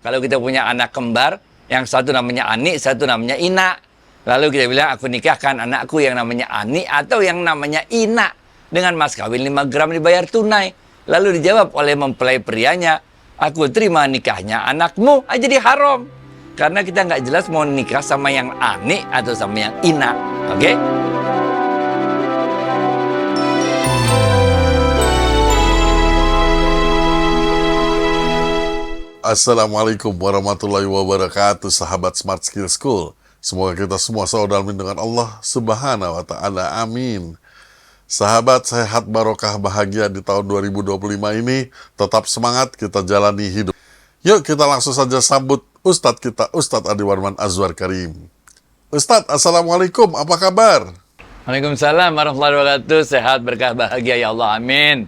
Kalau kita punya anak kembar, yang satu namanya Ani, satu namanya Ina. Lalu kita bilang, aku nikahkan anakku yang namanya Ani atau yang namanya Ina dengan mas kawin 5 gram dibayar tunai. Lalu dijawab oleh mempelai prianya, aku terima nikahnya anakmu, jadi haram. Karena kita nggak jelas mau nikah sama yang Ani atau sama yang Ina. Oke? Assalamualaikum warahmatullahi wabarakatuh, sahabat Smart Skill School. Semoga kita semua selalu dalam lindungan Allah Subhanahu wa Ta'ala. Amin. Sahabat, sehat, barokah, bahagia di tahun 2025 ini. Tetap semangat, kita jalani hidup. Yuk kita langsung saja sambut Ustadz kita, Ustadz Adi Warman Azwar Karim. Ustadz, Assalamualaikum, apa kabar? Waalaikumsalam warahmatullahi wabarakatuh. Sehat, berkah, bahagia ya Allah. Amin.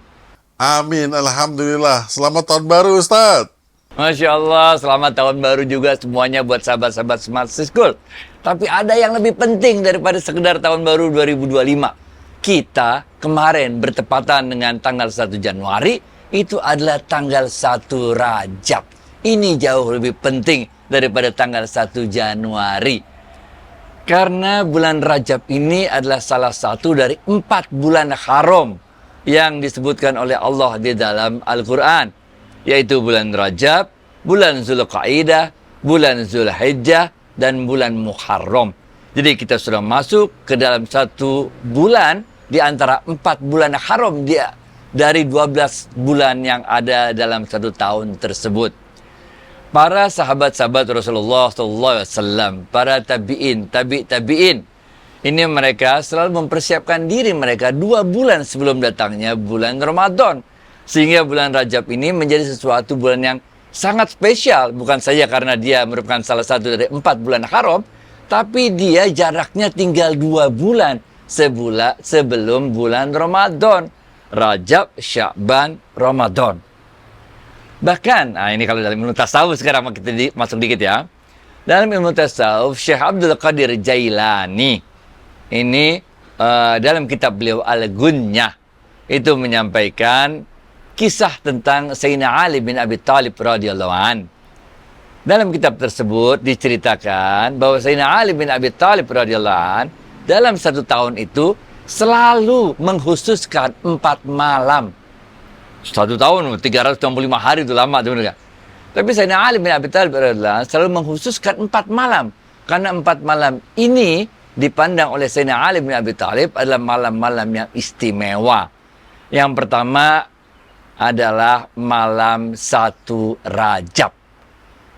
Amin, Alhamdulillah. Selamat tahun baru, Ustadz. Masya Allah, selamat tahun baru juga semuanya buat sahabat-sahabat Smart School. Tapi ada yang lebih penting daripada sekedar tahun baru 2025. Kita kemarin bertepatan dengan tanggal 1 Januari, itu adalah tanggal 1 Rajab. Ini jauh lebih penting daripada tanggal 1 Januari. Karena bulan Rajab ini adalah salah satu dari 4 bulan haram yang disebutkan oleh Allah di dalam Al-Quran. Yaitu bulan Rajab, bulan Zulqa'dah, bulan Zulhijjah, dan bulan Muharram. Jadi kita sudah masuk ke dalam satu bulan di antara 4 bulan haram dari 12 bulan yang ada dalam satu tahun tersebut. Para sahabat-sahabat Rasulullah SAW, para tabi'in, ini mereka selalu mempersiapkan diri mereka 2 bulan sebelum datangnya bulan Ramadan. Sehingga bulan Rajab ini menjadi sesuatu bulan yang sangat spesial. Bukan saja karena dia merupakan salah satu dari 4 bulan haram, tapi dia jaraknya tinggal 2 bulan sebelum bulan Ramadan. Rajab, Sya'ban, Ramadan. Bahkan, ini kalau dalam ilmu tasawuf sekarang kita masuk dikit ya. Dalam ilmu tasawuf, Syekh Abdul Qadir Jailani, ini dalam kitab beliau Al-Gunyah, itu menyampaikan kisah tentang Sayyidina Ali bin Abi Thalib radhiyallahu an. Dalam kitab tersebut diceritakan bahwa Sayyidina Ali bin Abi Thalib radhiyallahu an dalam 1 tahun itu selalu mengkhususkan 4 malam. 1 tahun 365 hari itu lama teman-teman. Tapi Sayyidina Ali bin Abi Thalib radhiyallahu an selalu mengkhususkan 4 malam. Karena 4 malam ini dipandang oleh Sayyidina Ali bin Abi Thalib adalah malam-malam yang istimewa. Yang pertama adalah malam 1 Rajab.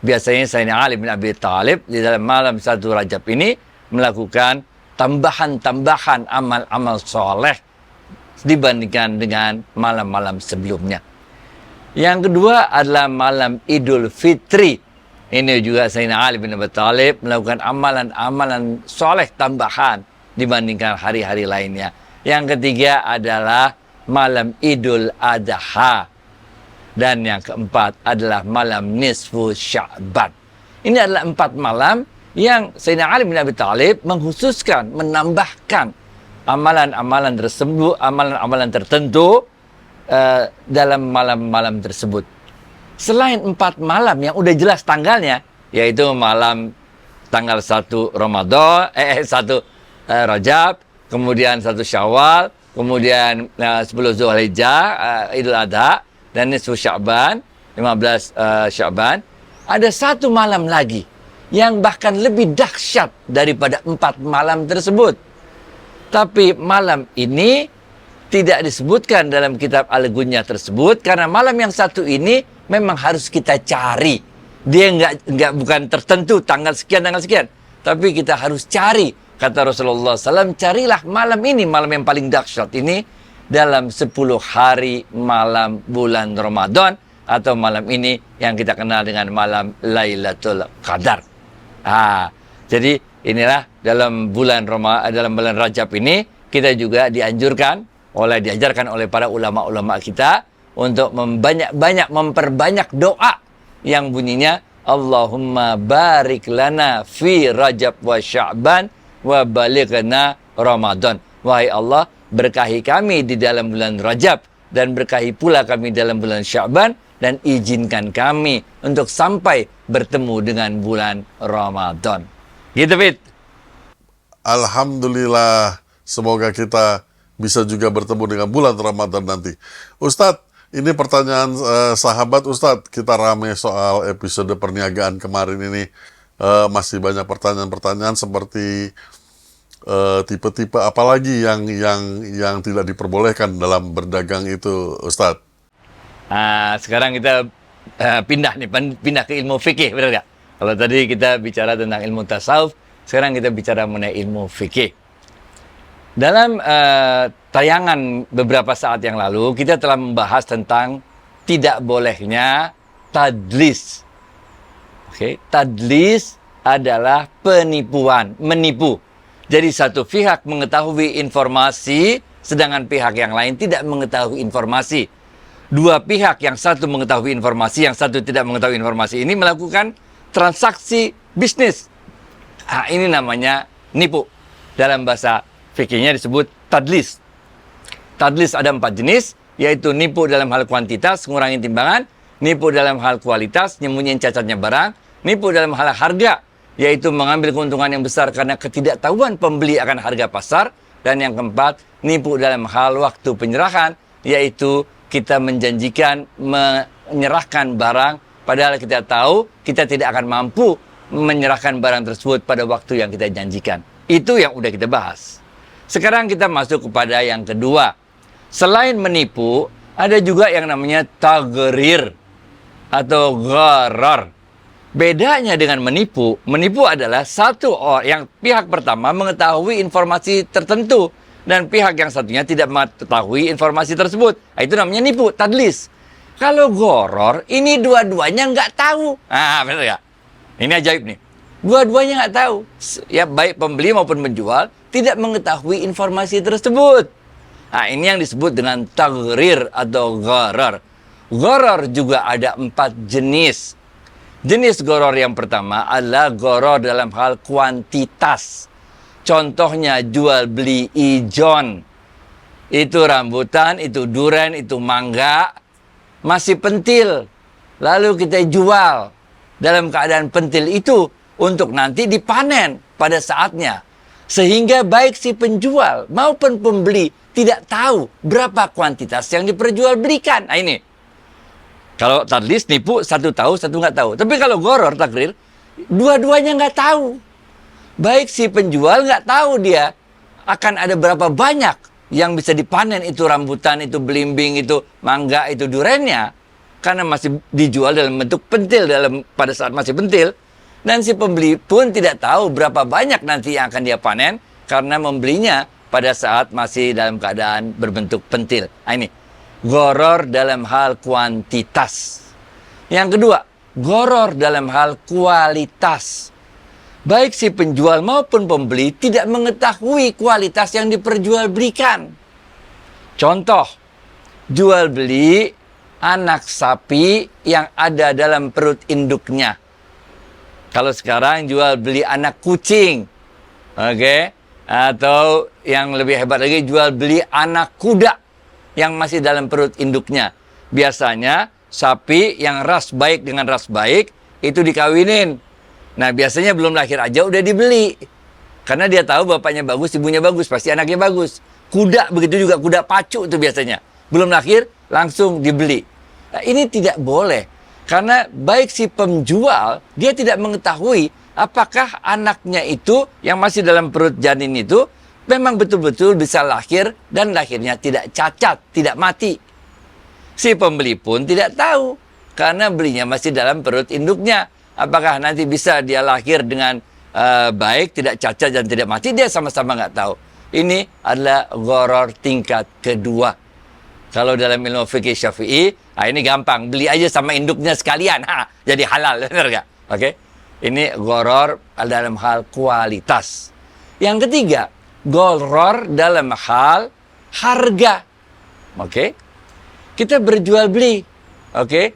Biasanya Sayyidina Ali bin Abi Thalib di dalam malam 1 Rajab ini melakukan tambahan-tambahan amal-amal soleh dibandingkan dengan malam-malam sebelumnya. Yang kedua adalah malam Idul Fitri. Ini juga Sayyidina Ali bin Abi Thalib melakukan amalan-amalan soleh tambahan dibandingkan hari-hari lainnya. Yang ketiga adalah malam Idul Adha. Dan yang keempat adalah malam Nisfu Sya'ban. Ini adalah 4 malam yang Sayyidina Ali bin Abi Thalib mengkhususkan, menambahkan amalan-amalan tersebut, amalan-amalan tertentu dalam malam-malam tersebut. Selain 4 malam yang udah jelas tanggalnya, yaitu malam tanggal 1 Ramadan, 1 Rajab, kemudian 1 Syawal, kemudian 10 Zulhijjah, Idul Adha, dan Nisfu Sya'ban, 15 Sya'ban. Ada 1 malam lagi yang bahkan lebih dahsyat daripada 4 malam tersebut. Tapi malam ini tidak disebutkan dalam kitab Al-Gunyah tersebut, karena malam yang satu ini memang harus kita cari. Dia bukan tertentu tanggal sekian, tapi kita harus cari. Kata Rasulullah SAW, carilah malam ini, malam yang paling dahsyat ini dalam 10 hari malam bulan Ramadan, atau malam ini yang kita kenal dengan malam Lailatul Qadar. Jadi inilah dalam bulan Rajab ini kita juga diajarkan oleh para ulama-ulama kita untuk memperbanyak doa yang bunyinya Allahumma barik lana fi Rajab wa Sya'ban wa balighna Ramadan. Wahai Allah, berkahi kami di dalam bulan Rajab dan berkahi pula kami dalam bulan Sya'ban dan izinkan kami untuk sampai bertemu dengan bulan Ramadan. Gitu, Fit. Alhamdulillah, semoga kita bisa juga bertemu dengan bulan Ramadan nanti. Ustadz, ini pertanyaan sahabat Ustadz, kita rame soal episode perniagaan kemarin ini. Masih banyak pertanyaan-pertanyaan seperti tipe-tipe apalagi yang tidak diperbolehkan dalam berdagang itu, Ustadz. Sekarang kita pindah ke ilmu fikih, benar nggak? Kalau tadi kita bicara tentang ilmu tasawuf, sekarang kita bicara mengenai ilmu fikih. Dalam tayangan beberapa saat yang lalu, kita telah membahas tentang tidak bolehnya tadlis. Oke, tadlis adalah penipuan, menipu. Jadi satu pihak mengetahui informasi, sedangkan pihak yang lain tidak mengetahui informasi. Dua pihak, yang satu mengetahui informasi, yang satu tidak mengetahui informasi, ini melakukan transaksi bisnis. Ini namanya nipu. Dalam bahasa fikihnya disebut tadlis. Tadlis ada 4 jenis, yaitu nipu dalam hal kuantitas, mengurangi timbangan, nipu dalam hal kualitas, nyembunyiin cacatnya barang, nipu dalam hal harga, yaitu mengambil keuntungan yang besar karena ketidaktahuan pembeli akan harga pasar. Dan yang keempat, nipu dalam hal waktu penyerahan, yaitu kita menjanjikan menyerahkan barang, padahal kita tahu kita tidak akan mampu menyerahkan barang tersebut pada waktu yang kita janjikan. Itu yang udah kita bahas. Sekarang kita masuk kepada yang kedua. Selain menipu, ada juga yang namanya tagrir atau gharar. Bedanya dengan menipu adalah satu orang yang pihak pertama mengetahui informasi tertentu dan pihak yang satunya tidak mengetahui informasi tersebut. Itu namanya nipu, tadlis. Kalau gharar, ini dua-duanya nggak tahu. Benar ya? Ini ajaib nih. Dua-duanya nggak tahu. Ya, baik pembeli maupun penjual tidak mengetahui informasi tersebut. Ini yang disebut dengan tagrir atau gharar. Gharar juga ada 4 jenis. Jenis gharar yang pertama adalah gharar dalam hal kuantitas. Contohnya jual beli ijon. Itu rambutan, itu duren, itu mangga. Masih pentil. Lalu kita jual dalam keadaan pentil itu untuk nanti dipanen pada saatnya. Sehingga baik si penjual maupun pembeli tidak tahu berapa kuantitas yang diperjualbelikan. Ini. Kalau tadlis, nipu, satu tahu, satu nggak tahu. Tapi kalau gharar, tagrir, dua-duanya nggak tahu. Baik si penjual nggak tahu dia akan ada berapa banyak yang bisa dipanen itu rambutan, itu belimbing, itu mangga, itu durennya. Karena masih dijual dalam bentuk pentil pada saat masih pentil. Dan si pembeli pun tidak tahu berapa banyak nanti yang akan dia panen karena membelinya pada saat masih dalam keadaan berbentuk pentil. Ini. Gharar dalam hal kuantitas. Yang kedua, gharar dalam hal kualitas. Baik si penjual maupun pembeli tidak mengetahui kualitas yang diperjualbelikan. Contoh, jual beli anak sapi yang ada dalam perut induknya. Kalau sekarang jual beli anak kucing. Oke? Atau yang lebih hebat lagi, jual beli anak kuda yang masih dalam perut induknya. Biasanya sapi yang ras baik dengan ras baik itu dikawinin. Nah, biasanya belum lahir aja udah dibeli. Karena dia tahu bapaknya bagus, ibunya bagus, pasti anaknya bagus. Kuda begitu juga, kuda pacu itu biasanya. Belum lahir langsung dibeli. Nah, ini tidak boleh. Karena baik si penjual, dia tidak mengetahui apakah anaknya itu yang masih dalam perut janin itu memang betul-betul bisa lahir dan lahirnya tidak cacat, tidak mati. Si pembeli pun tidak tahu karena belinya masih dalam perut induknya. Apakah nanti bisa dia lahir dengan baik, tidak cacat dan tidak mati, dia sama-sama nggak tahu. Ini adalah gharar tingkat kedua. Kalau dalam ilmu fikih Syafi'i, ini gampang, beli aja sama induknya sekalian, jadi halal, benar nggak? Oke, ini gharar dalam hal kualitas. Yang ketiga, gharar dalam hal harga. Oke, kita berjual beli. Oke,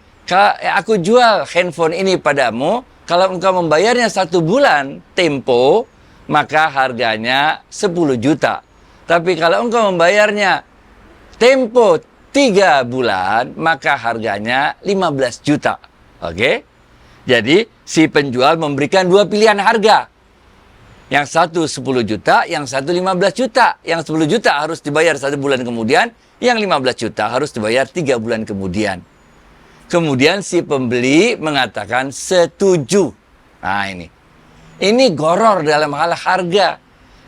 aku jual handphone ini padamu. Kalau engkau membayarnya 1 bulan tempo, maka harganya 10 juta. Tapi kalau engkau membayarnya tempo 3 bulan, maka harganya 15 juta. Oke? Jadi, si penjual memberikan 2 pilihan harga. Yang satu 10 juta, yang satu 15 juta. Yang 10 juta harus dibayar 1 bulan kemudian, yang 15 juta harus dibayar 3 bulan kemudian. Kemudian si pembeli mengatakan setuju. Nah ini. Ini gharar dalam hal harga.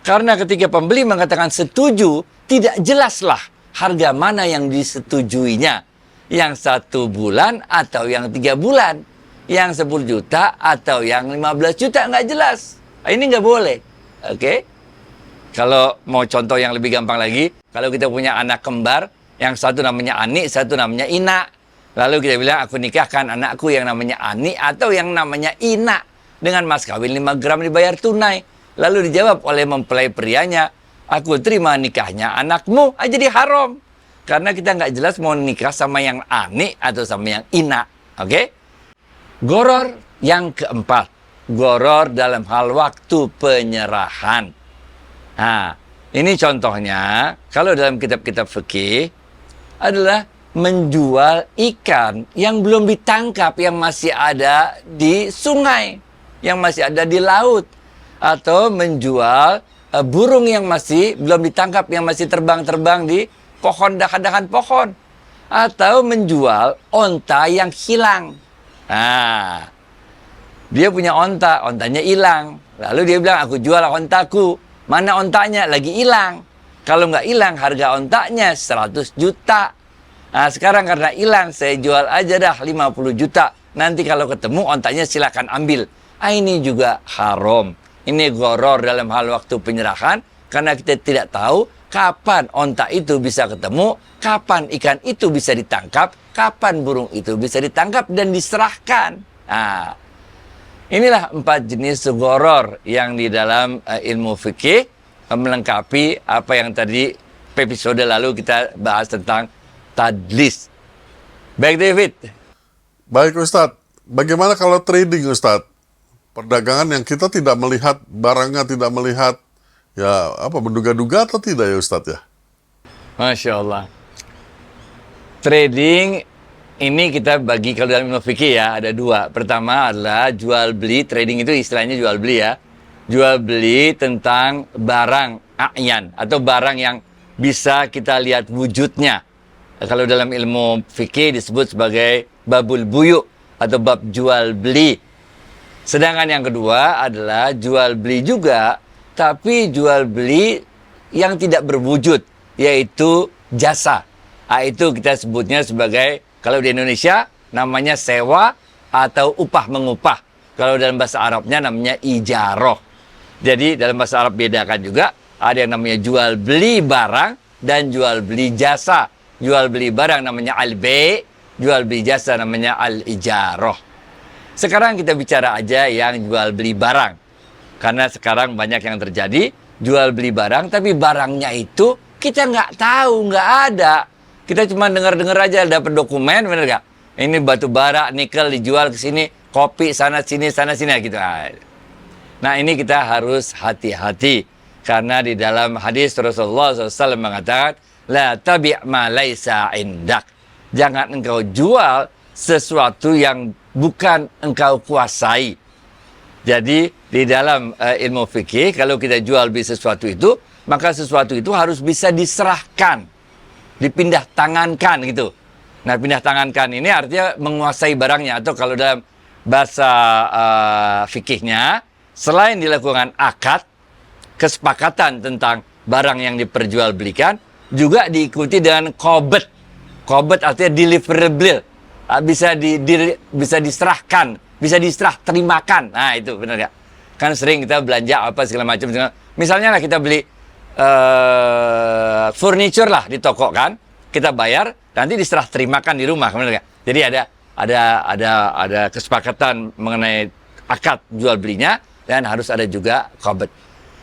Karena ketika pembeli mengatakan setuju, tidak jelaslah harga mana yang disetujuinya. Yang 1 bulan atau yang 3 bulan. Yang 10 juta atau yang 15 juta, nggak jelas. Ini nggak boleh. Oke? Kalau mau contoh yang lebih gampang lagi, kalau kita punya anak kembar, yang satu namanya Ani, satu namanya Ina. Lalu kita bilang, aku nikahkan anakku yang namanya Ani atau yang namanya Ina dengan mas kawin 5 gram dibayar tunai. Lalu dijawab oleh mempelai prianya, aku terima nikahnya anakmu, jadi haram. Karena kita nggak jelas mau nikah sama yang Ani atau sama yang Ina. Oke? Gharar yang keempat. Gharar dalam hal waktu penyerahan. Nah, ini contohnya, kalau dalam kitab-kitab fikih adalah menjual ikan yang belum ditangkap, yang masih ada di sungai, yang masih ada di laut. Atau menjual burung yang masih belum ditangkap, yang masih terbang-terbang di pohon, dahan-dahan pohon. Atau menjual onta yang hilang. Nah, dia punya onta, ontanya hilang. Lalu dia bilang, aku jual ontaku. Mana ontanya? Lagi hilang. Kalau nggak hilang, harga ontanya 100 juta. Nah, sekarang karena hilang, saya jual aja dah 50 juta. Nanti kalau ketemu, ontanya silakan ambil. Ini juga haram. Ini gharar dalam hal waktu penyerahan. Karena kita tidak tahu kapan onta itu bisa ketemu, kapan ikan itu bisa ditangkap, kapan burung itu bisa ditangkap dan diserahkan. Nah, inilah 4 jenis gharar yang di dalam ilmu fikih melengkapi apa yang tadi episode lalu kita bahas tentang tadlis. Baik David. Baik Ustadz, bagaimana kalau trading Ustadz? Perdagangan yang kita tidak melihat, barangnya tidak melihat, ya apa menduga-duga atau tidak ya Ustadz ya? Masya Allah. Trading ini kita bagi kalau dalam ilmu fikih ya, ada 2. Pertama adalah jual beli, trading itu istilahnya jual beli ya. Jual beli tentang barang a'yan atau barang yang bisa kita lihat wujudnya. Kalau dalam ilmu fikih disebut sebagai babul buyu atau bab jual beli. Sedangkan yang kedua adalah jual beli juga, tapi jual beli yang tidak berwujud, yaitu jasa. Itu kita sebutnya sebagai, kalau di Indonesia namanya sewa atau upah mengupah. Kalau dalam bahasa Arabnya namanya ijaroh. Jadi dalam bahasa Arab bedakan juga, ada yang namanya jual beli barang dan jual beli jasa. Jual beli barang namanya al-bay', jual beli jasa namanya al-ijaroh. Sekarang kita bicara aja yang jual beli barang. Karena sekarang banyak yang terjadi, jual beli barang, tapi barangnya itu kita nggak tahu, nggak ada. Kita cuma dengar-dengar aja, dapat dokumen, bener nggak? Ini batu bara, nikel dijual ke sini, kopi sana sini gitu. Nah ini kita harus hati-hati. Karena di dalam hadis Rasulullah SAW mengatakan, la tabi' ma laisa indak. Jangan engkau jual sesuatu yang bukan engkau kuasai. Jadi di dalam ilmu fikih, kalau kita jual beli sesuatu itu, maka sesuatu itu harus bisa diserahkan, dipindah tangankan gitu. Nah, pindah tangankan ini artinya menguasai barangnya, atau kalau dalam bahasa fikihnya, selain dilakukan akad, kesepakatan tentang barang yang diperjualbelikan, juga diikuti dengan qobet. Qobet artinya deliverable, bisa diserahkan, bisa diserah terimakan. Nah itu benar ya. Kan sering kita belanja apa segala macam. Misalnya lah kita beli furniture lah di toko kan, kita bayar, nanti diserah terimakan di rumah, benar ya. Jadi ada kesepakatan mengenai akad jual belinya dan harus ada juga qobet.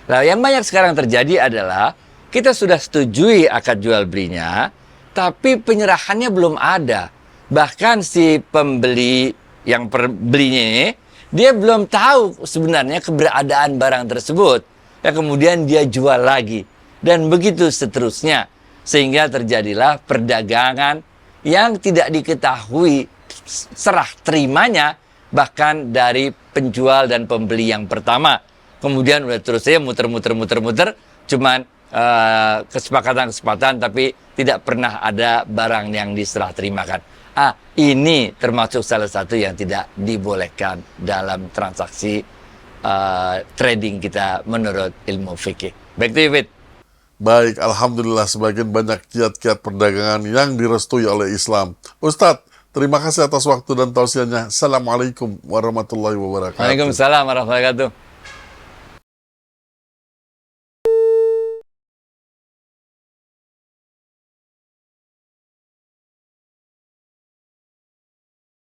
Nah yang banyak sekarang terjadi adalah kita sudah setujui akad jual belinya, tapi penyerahannya belum ada. Bahkan si pembeli yang belinya ini, dia belum tahu sebenarnya keberadaan barang tersebut. Ya kemudian dia jual lagi. Dan begitu seterusnya. Sehingga terjadilah perdagangan yang tidak diketahui serah terimanya bahkan dari penjual dan pembeli yang pertama. Kemudian udah terus saya muter-muter, cuman kesepakatan tapi tidak pernah ada barang yang diserah terimakan. Ini termasuk salah satu yang tidak dibolehkan dalam transaksi trading kita menurut ilmu fikih. Back to you, Fit. Baik, Alhamdulillah sebagian banyak kiat-kiat perdagangan yang direstui oleh Islam. Ustadz, terima kasih atas waktu dan tausiahnya. Assalamualaikum warahmatullahi wabarakatuh. Waalaikumsalam warahmatullahi wabarakatuh.